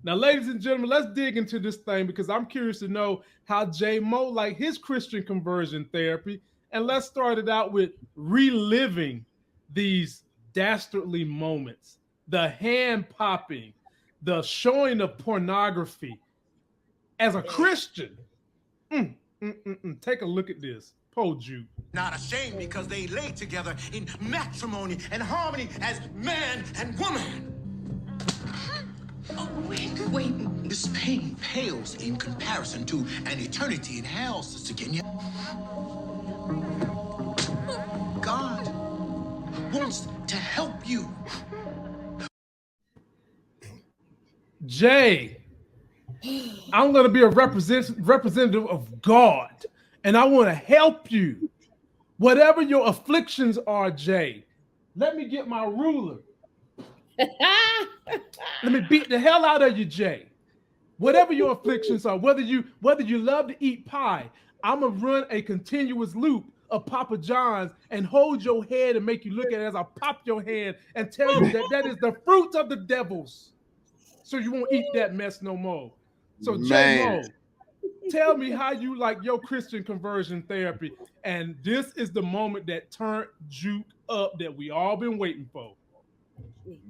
Now, ladies and gentlemen, let's dig into this thing because I'm curious to know how J Mo like his Christian conversion therapy. And let's start it out with reliving these dastardly moments, the hand popping, the showing of pornography. As a Christian, take a look at this. Po Juke. Not ashamed because they lay together in matrimony and harmony as man and woman. Oh, wait. This pain pales in comparison to an eternity in hell, Sister Kenya. God wants to help you. Jay, I'm going to be a representative of God, and I want to help you. Whatever your afflictions are, Jay, let me get my ruler. Let me beat the hell out of you, Jay. Whatever your afflictions are, whether you love to eat pie, I'm gonna run a continuous loop of Papa John's and hold your head and make you look at it as I pop your head and tell you that that is the fruit of the devils. So you won't eat that mess no more. So J Mo, tell me how you like your Christian conversion therapy. And this is the moment that turned Juke up that we all been waiting for.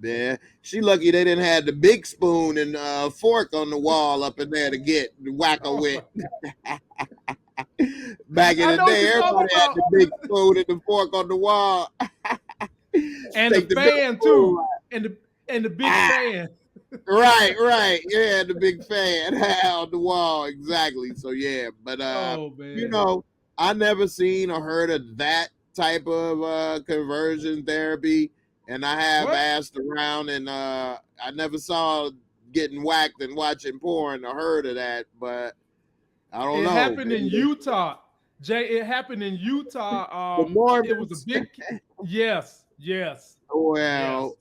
Man, she lucky they didn't have the big spoon and fork on the wall up in there to get whack her with. Back in the day, everybody had the big spoon and the fork on the wall. And the fan too. And the big fan. Right. Yeah, the big fan on the wall. Exactly. So yeah, but you know, I never seen or heard of that type of conversion therapy. And I have asked around, and I never saw getting whacked and watching porn or heard of that, but I don't know. It happened in Utah. Jay, it happened in Utah. It was a big yes. Well, yes.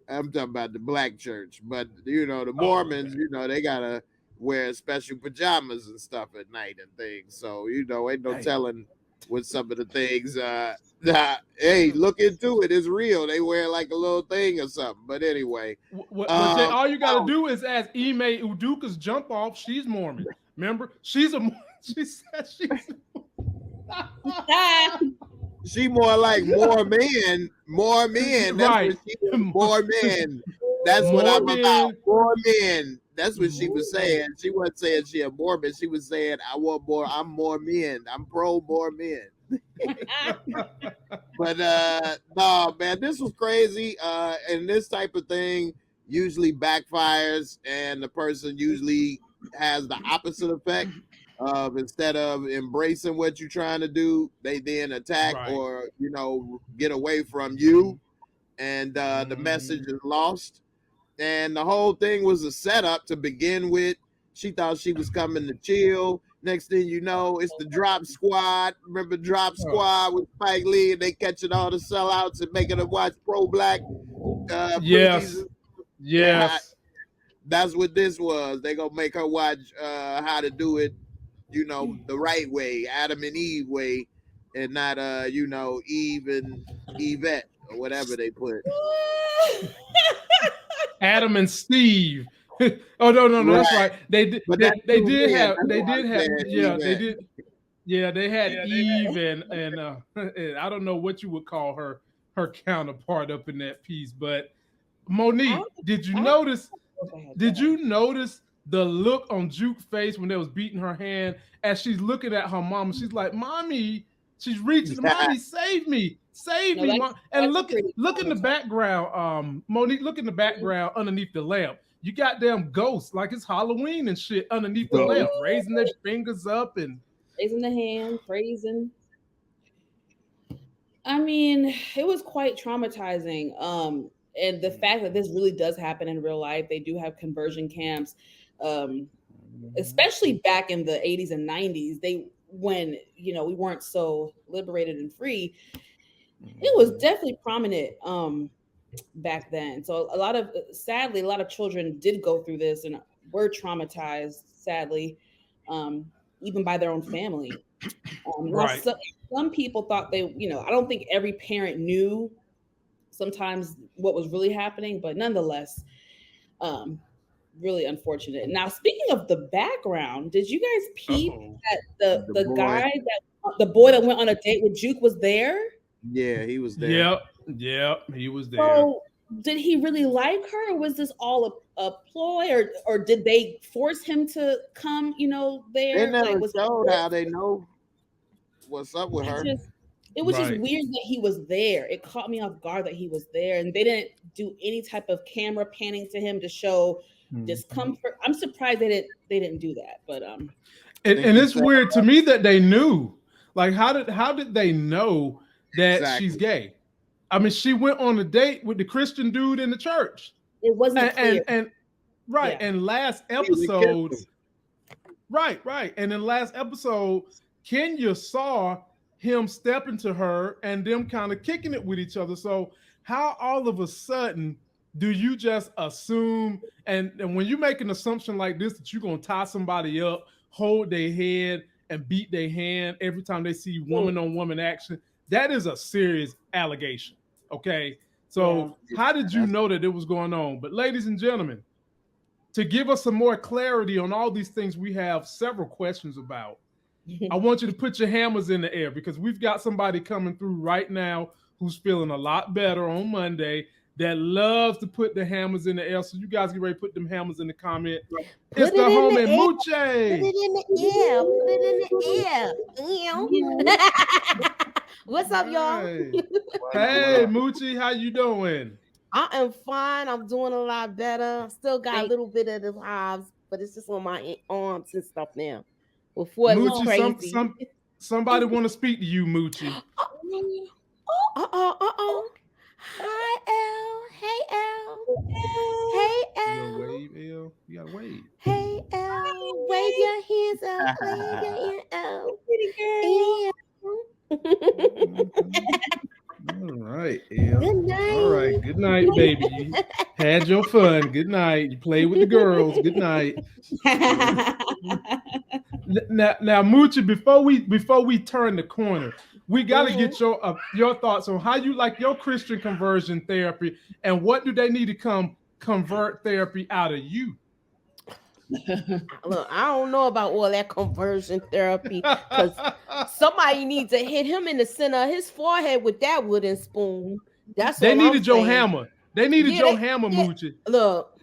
I'm talking about the black church, but you know, the Mormons, you know, they gotta wear special pajamas and stuff at night and things. So, you know, ain't no telling what some of the things hey, look into it. It's real. They wear like a little thing or something. But anyway. Jay, all you got to do is ask Ime Udoka's jump off. She's Mormon. Remember? She said she's she more like more men. That's right. what she is. More men. That's what I'm about. More men. That's what she was saying. She wasn't saying she a Mormon. She was saying, I'm more men. I'm pro more men. But no, man, this was crazy. And this type of thing usually backfires, and the person usually has the opposite effect of instead of embracing what you're trying to do, they then attack or, you know, get away from you, and the message is lost. And the whole thing was a setup to begin with. She thought she was coming to chill. Next thing you know, it's the Drop Squad. Remember Drop Squad with Spike Lee, and they catching all the sellouts and making them watch pro-black. Yes. That's what this was. They gonna make her watch how to do it, you know, the right way, Adam and Eve way, and not you know, Eve and Yvette or whatever they put. Adam and Steve. Oh no, that's right. They did have Eve and I don't know what you would call her counterpart up in that piece. But Monique, did you notice the look on Juke's face when they was beating her hand as she's looking at her mom? She's like, "Mommy," she's reaching, "Mommy, save me, Mom." And look in the background, Monique. Look in the background underneath the lamp. You got them ghosts like it's Halloween and shit underneath the lamp, raising their fingers up and raising the hand, praising. I mean, it was quite traumatizing. And the fact that this really does happen in real life, they do have conversion camps, especially back in the 80s and 90s. When you know we weren't so liberated and free, it was definitely prominent. Back then. So sadly, a lot of children did go through this and were traumatized, sadly, even by their own family. Right. Some people thought I don't think every parent knew sometimes what was really happening, but nonetheless, really unfortunate. Now, speaking of the background, did you guys peep that the boy. guy the boy that went on a date with Juke was there? Yeah, he was there. Yep, he was there. So did he really like her, or was this all a ploy, or did they force him to come, there? They never was showed how they know what's up with her. It was just Right. weird that he was there. It caught me off guard that he was there, and they didn't do any type of camera panning to him to show discomfort. I'm surprised they didn't do that. But and it's weird to me that they knew. Like, how did they know that she's gay? I mean, she went on a date with the Christian dude in the church. It wasn't clear. And right. Yeah. And last episode, right. And in last episode, Kenya saw him stepping to her and them kind of kicking it with each other. So how all of a sudden do you just assume, and when you make an assumption like this, that you're going to tie somebody up, hold their head, and beat their hand every time they see woman on woman action, that is a serious allegation. Okay. So how did you know that it was going on? But ladies and gentlemen, to give us some more clarity on all these things, we have several questions about. I want you to put your hammers in the air, because we've got somebody coming through right now who's feeling a lot better on Monday that loves to put the hammers in the air. So you guys get ready to put them hammers in the comment. It's the homie Muche. Put it in the air. Put it in the air. What's up, y'all? Hey, Moochie, how you doing? I am fine. I'm doing a lot better. Still got a little bit of the hives, but it's just on my arms and stuff now. Before it was crazy. Somebody want to speak to you, Moochie. Hi, L. Hey, L. Hey, L. You gotta wave, L. You gotta wave. Hey, L. Wave your hands up. Wave your hands up. All right, L. Good night. All right, good night, baby. You had your fun. Good night. You played with the girls. Good night. Now, Moochie, before we turn the corner, we got to get your thoughts on how you like your Christian conversion therapy, and what do they need to convert therapy out of you? Look, I don't know about all that conversion therapy, because somebody needs to hit him in the center of his forehead with that wooden spoon. They needed your hammer. They needed your hammer, Moochie. Look,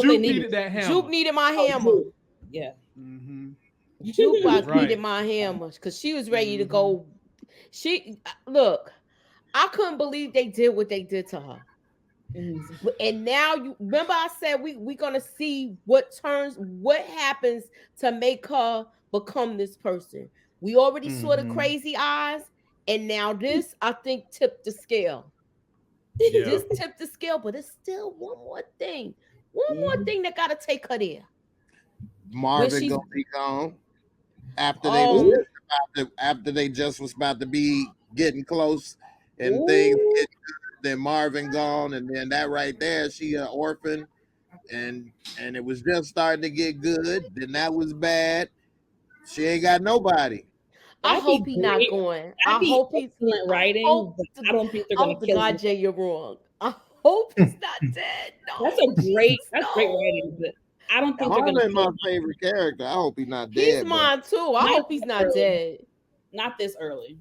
Juke needed that hammer. Juke needed my hammer. Yeah. Jukebox needed my hammer because she was ready to go. Look, I couldn't believe they did what they did to her. And now you remember I said we're gonna see what happens to make her become this person. We already saw the crazy eyes, and now this I think tipped the scale. This tipped the scale, but it's still one more thing that gotta take her there. Marvin gonna be gone after they just was about to be getting close and things get good. Then Marvin gone, and then that right there, she an orphan, and it was just starting to get good. Then that was bad. She ain't got nobody. I hope he's not going. I hope he's writing. I don't think they're going to kill him. Jay, you're wrong. I hope he's not dead. No, that's great writing. But I don't think Marvin's my favorite character. I hope he's not dead. He's mine too. I hope he's not dead. Not this early.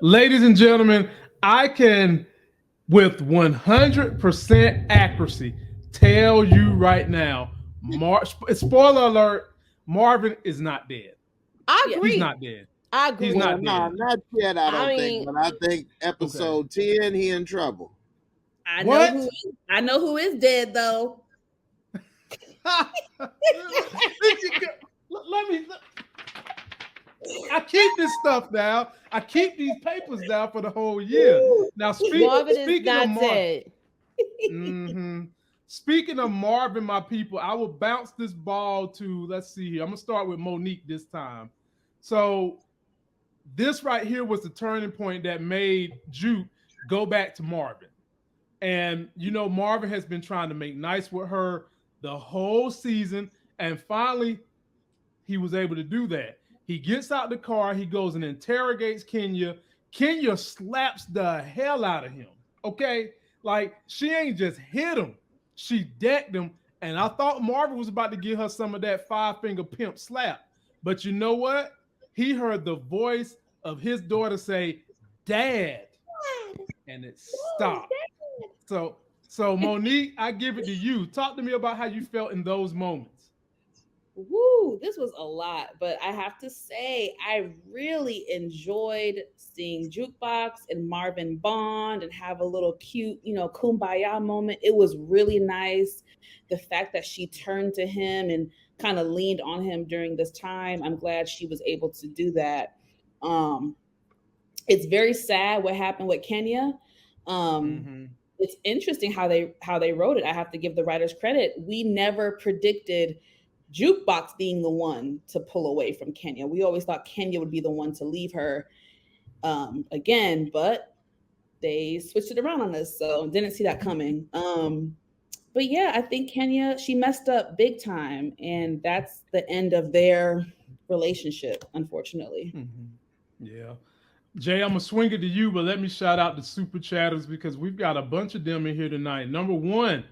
Ladies and gentlemen, I can, with 100% accuracy, tell you right now, spoiler alert, Marvin is not dead. I agree. He's not dead. I agree. He's not dead. Not yet, I don't think. But I think episode 10, he in trouble. I know who is dead, though. Let me... I keep this stuff down. I keep these papers down for the whole year. Now, speaking of Marvin, speaking of Marvin, my people, I will bounce this ball to, let's see here. I'm going to start with Monique this time. So this right here was the turning point that made Juke go back to Marvin. And, Marvin has been trying to make nice with her the whole season. And finally, he was able to do that. He gets out the car. He goes and interrogates Kenya. Kenya slaps the hell out of him. Okay? Like, she ain't just hit him. She decked him And I thought Marvin was about to give her some of that 5-finger pimp slap. But you know what? He heard the voice of his daughter say, Dad. And it stopped. So Monique, I give it to you. Talk to me about how you felt in those moments. Woo, this was a lot, but I have to say, I really enjoyed seeing Jukebox and Marvin bond and have a little cute, kumbaya moment. It was really nice. The fact that she turned to him and kind of leaned on him during this time, I'm glad she was able to do that. It's very sad what happened with Kenya. It's interesting how they wrote it. I have to give the writers credit. We never predicted Jukebox being the one to pull away from Kenya. We always thought Kenya would be the one to leave her again, but they switched it around on us, so didn't see that coming. But yeah, I think Kenya, she messed up big time, and that's the end of their relationship, unfortunately. Yeah. Jay, I'm going to swing it to you, but let me shout out the super chatters because we've got a bunch of them in here tonight. Number one,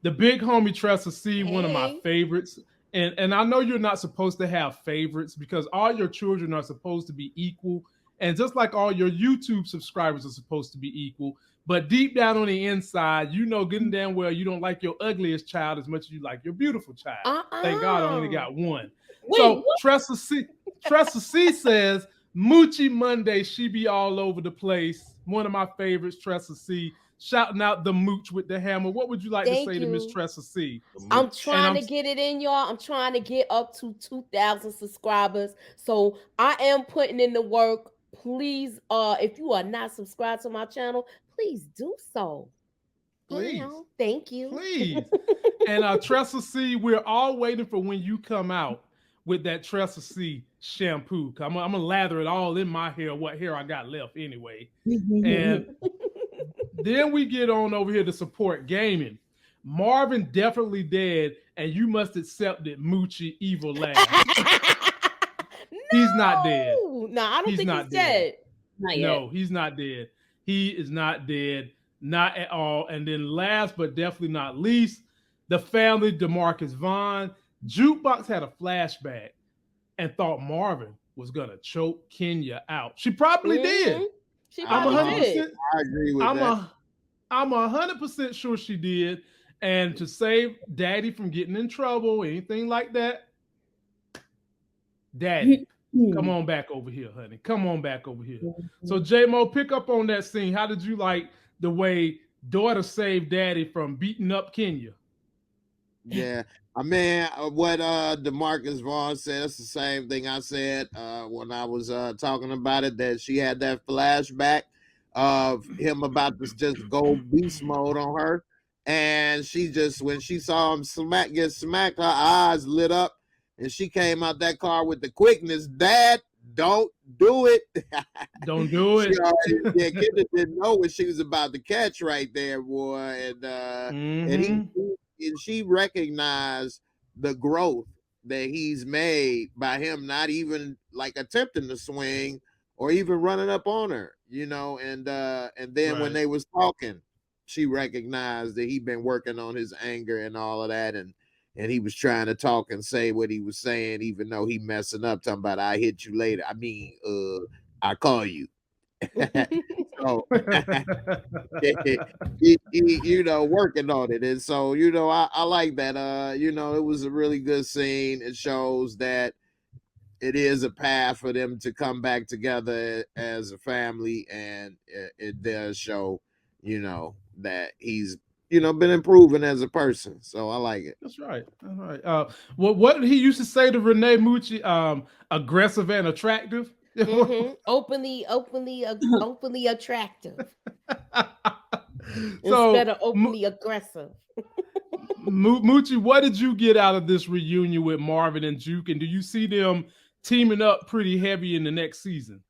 the big homie Tressa C, one of my favorites. And I know you're not supposed to have favorites because all your children are supposed to be equal. And just like all your YouTube subscribers are supposed to be equal. But deep down on the inside, getting damn well you don't like your ugliest child as much as you like your beautiful child. Thank God I only got one. So Tressa C says, Moochie Monday, she be all over the place. One of my favorites, Tressa C. Shouting out the mooch with the hammer. What would you like to say to Miss Tressa C? I'm trying to get it in, y'all. I'm trying to get up to 2,000 subscribers. So I am putting in the work. Please, if you are not subscribed to my channel, please do so. Please. Thank you. Please. And Tressa C, we're all waiting for when you come out with that Tressa C shampoo. I'm going to lather it all in my hair, what hair I got left anyway. And then we get on over here to support gaming. Marvin definitely dead, and you must accept it, Moochie evil laugh. He's not dead. No, I don't think he's dead. Not yet. No, he's not dead. He is not dead, not at all. And then last but definitely not least, the family, DeMarcus Vaughn. Jukebox had a flashback and thought Marvin was going to choke Kenya out. She probably did. She probably did. I agree with that. I'm 100% sure she did. And to save Daddy from getting in trouble, anything like that, Daddy, come on back over here, honey. Come on back over here. So, J-Mo, pick up on that scene. How did you like the way daughter saved Daddy from beating up Kenya? Yeah. I mean, what DeMarcus Vaughn said, it's the same thing I said when I was talking about it, that she had that flashback of him about to just go beast mode on her. And she just, when she saw him get smacked, her eyes lit up, and she came out that car with the quickness. Dad, don't do it. Don't do it. Kid didn't know what she was about to catch right there, boy. And she recognized the growth that he's made by him not even like attempting to swing or even running up on her, and then when they was talking, she recognized that he'd been working on his anger and all of that, and he was trying to talk and say what he was saying, even though he messing up, talking about I hit you later. I mean, I call you. So he, working on it. And so, I like that. It was a really good scene. It shows that it is a path for them to come back together as a family, and it does show, that he's been improving as a person. So I like it. That's right. All right. What did he used to say to Renee Mucci? Aggressive and attractive. Openly attractive. Instead of openly aggressive. Mucci, what did you get out of this reunion with Marvin and Juke? And do you see them teaming up pretty heavy in the next season?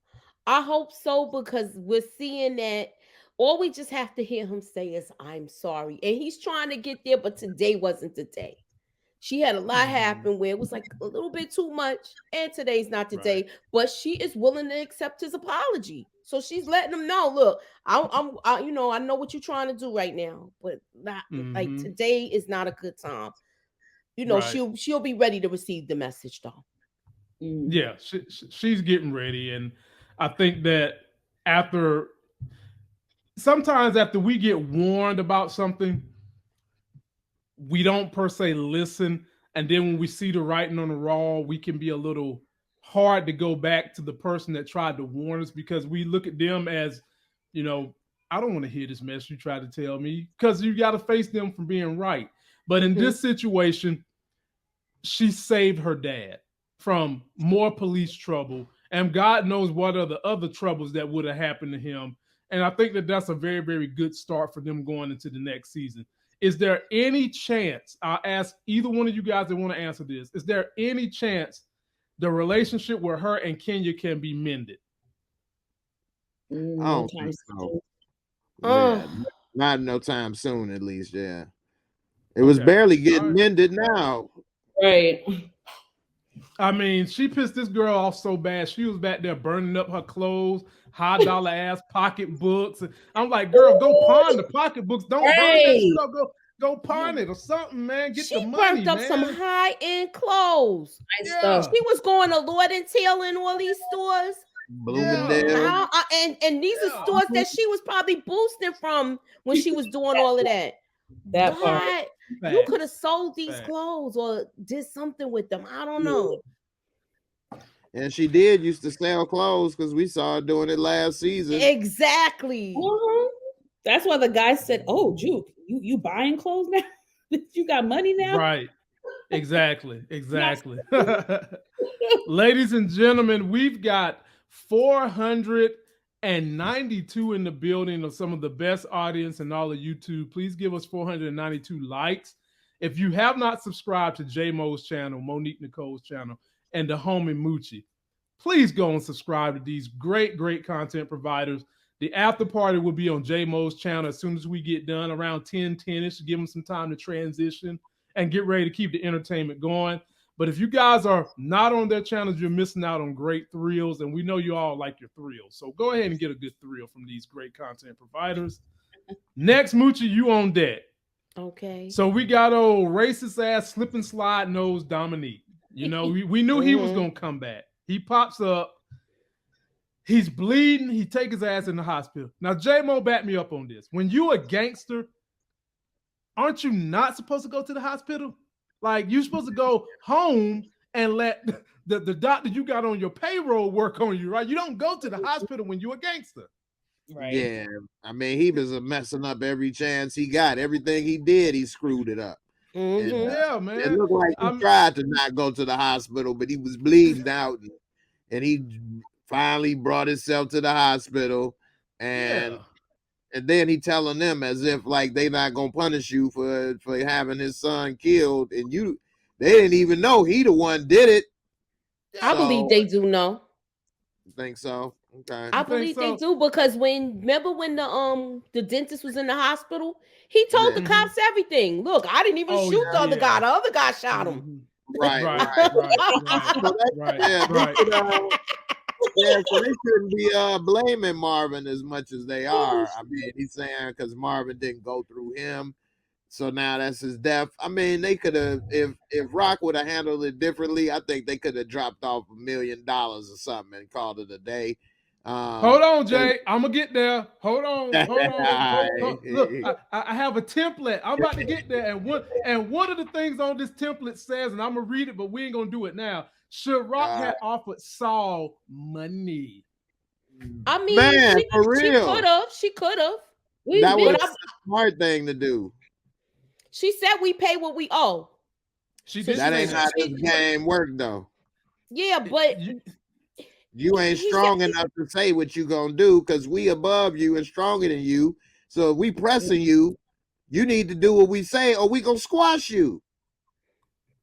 I hope so, because we're seeing that all we just have to hear him say is, I'm sorry. And he's trying to get there, but today wasn't the day. She had a lot happen where it was like a little bit too much, and today's not the day. But she is willing to accept his apology, so she's letting him know. Look, I know what you're trying to do right now, but not like today is not a good time. You know, Right. she'll be ready to receive the message though. Yeah, she's getting ready, and I think that after sometimes after we get warned about something, we don't per se listen, and then when we see the writing on the wall, we can be a little hard to go back to the person that tried to warn us because we look at them as, you know, I don't want to hear this mess you tried to tell me because you got to face them from being right. But in this situation, she saved her dad from more police trouble, and God knows what are the other troubles that would have happened to him. And I think that that's a very, very good start for them going into the next season. Is there any chance, I'll ask either one of you guys that want to answer this, is there any chance the relationship with her and Kenya can be mended? I don't think so. Yeah, not no time soon, at least. Yeah, it was barely getting mended now. Right. I mean, she pissed this girl off so bad. She was back there burning up her clothes, $100 ass pocketbooks. I'm like, girl, go pawn the pocketbooks. Don't burn that shit up. Go pawn it or something, man. Get the money, burnt up some high-end clothes. Nice stuff. She was going to Lord and Taylor and all these stores. Bloomingdale. And these are stores that she was probably boosting from when she was doing all of that. That part. You could have sold these clothes or did something with them. I don't know. And she did used to sell clothes because we saw her doing it last season. Exactly. That's why the guy said, "Oh, Juke, you buying clothes now? You got money now?" Right. Exactly. Ladies and gentlemen, we've got 492 in the building of some of the best audience in all of YouTube. Please give us 492 likes. If you have not subscribed to J Mo's channel, Monique Nicole's channel, and the homie Moochie, please go and subscribe to these great content providers. The after party will be on J Mo's channel as soon as we get done around 10-ish to give them some time to transition and get ready to keep the entertainment going. But if you guys are not on their channels, you're missing out on great thrills, and we know you all like your thrills. So go ahead and get a good thrill from these great content providers. Next, Moochie, you on deck. Okay. So we got old racist ass slip and slide nose Dominique. You know, we knew he was gonna come back. He pops up. He's bleeding. He take his ass in the hospital. Now, J-Mo, back me up on this. When you a gangster, aren't you not supposed to go to the hospital? Like, you're supposed to go home and let the doctor you got on your payroll work on you, right? You don't go to the hospital when you're a gangster. Right. Yeah. I mean, he was messing up every chance he got. Everything he did, he screwed it up. And, yeah, man. It looked like he tried to not go to the hospital, but he was bleeding out. And he finally brought himself to the hospital. And then he telling them as if like they not gonna punish you for having his son killed, and they didn't even know he the one did it. I believe they do know. Think so? Okay. I believe they do because remember when the dentist was in the hospital, he told the cops everything. Look, I didn't even shoot the other guy. The other guy shot him. Right. Yeah, so they shouldn't be blaming Marvin as much as they are. I mean, he's saying because Marvin didn't go through him, so now that's his death. I mean, they could have, if Rock would have handled it differently, I think they could have dropped off $1 million or something and called it a day. Hold on, Jay. I'm gonna get there. Hold on. Look, I have a template. I'm about to get there, and one of the things on this template says, and I'm gonna read it, but we ain't gonna do it now. Should Rock have offered Saul money? I mean, man, for real. She could have. That was a smart thing to do. She said we pay what we owe. That ain't how this game worked, though. Yeah, but you ain't strong enough to say what you gonna do because we above you and stronger than you. So if we pressing you, you need to do what we say, or we gonna squash you.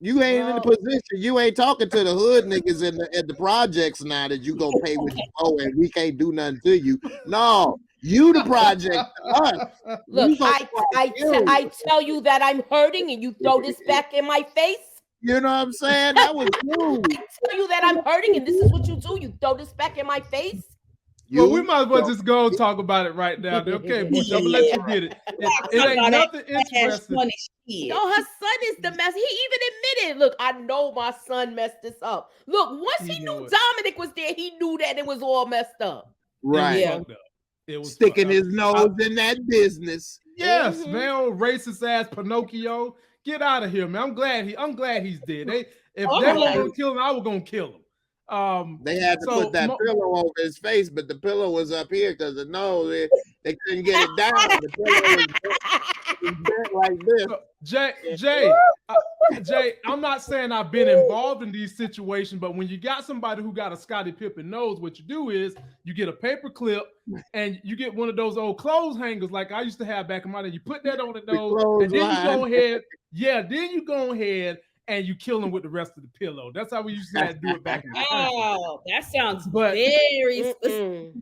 You ain't in the position. You ain't talking to the hood niggas at the projects now that you gonna pay what you owe and we can't do nothing to you. No, you the project to us. Look, I tell you that I'm hurting and you throw this back in my face. You know what I'm saying? That was you. I tell you that I'm hurting and this is what you do. You throw this back in my face. You, Well, we might as well just go and talk about it right now. Okay, Butch, I'm gonna let you get it. It ain't nothing interesting. No, her son is the mess. He even admitted, look, I know my son messed this up. Look, once he knew Dominic was there, he knew that it was all messed up. right? It was sticking his nose in that business. Yes, man, old racist ass Pinocchio. Get out of here, man. I'm glad he's dead. If they were gonna kill him, I was gonna kill him. They had to put that pillow over his face, but the pillow was up here because the nose they couldn't get it down. The pillow was bent like this. Jay, I'm not saying I've been involved in these situations, but when you got somebody who got a Scottie Pippen nose, what you do is you get a paper clip and you get one of those old clothes hangers like I used to have back in my day. You put that on the nose, and then you go ahead. Yeah, then you go ahead and you kill them with the rest of the pillow. That's how we used to have to do it back in the day. Oh, that sounds very specific.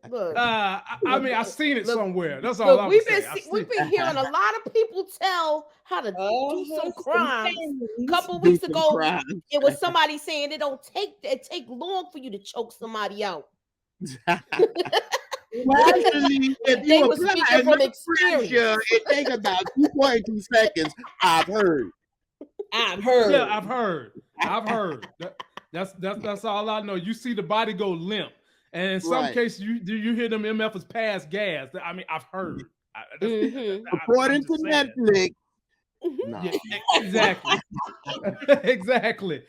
Look, I mean, I seen it somewhere. That's all I'm saying. We've been hearing a lot of people tell how to do some crimes. A couple weeks ago, it was somebody saying it take long for you to choke somebody out. Well, actually, if you apply enough pressure, it takes about 2.2 seconds. I've heard. Yeah, I've heard. That's all I know. You see the body go limp, and in some cases, you hear them MFers pass gas. I mean, I've heard. According to Netflix. No. Yeah, exactly. Exactly.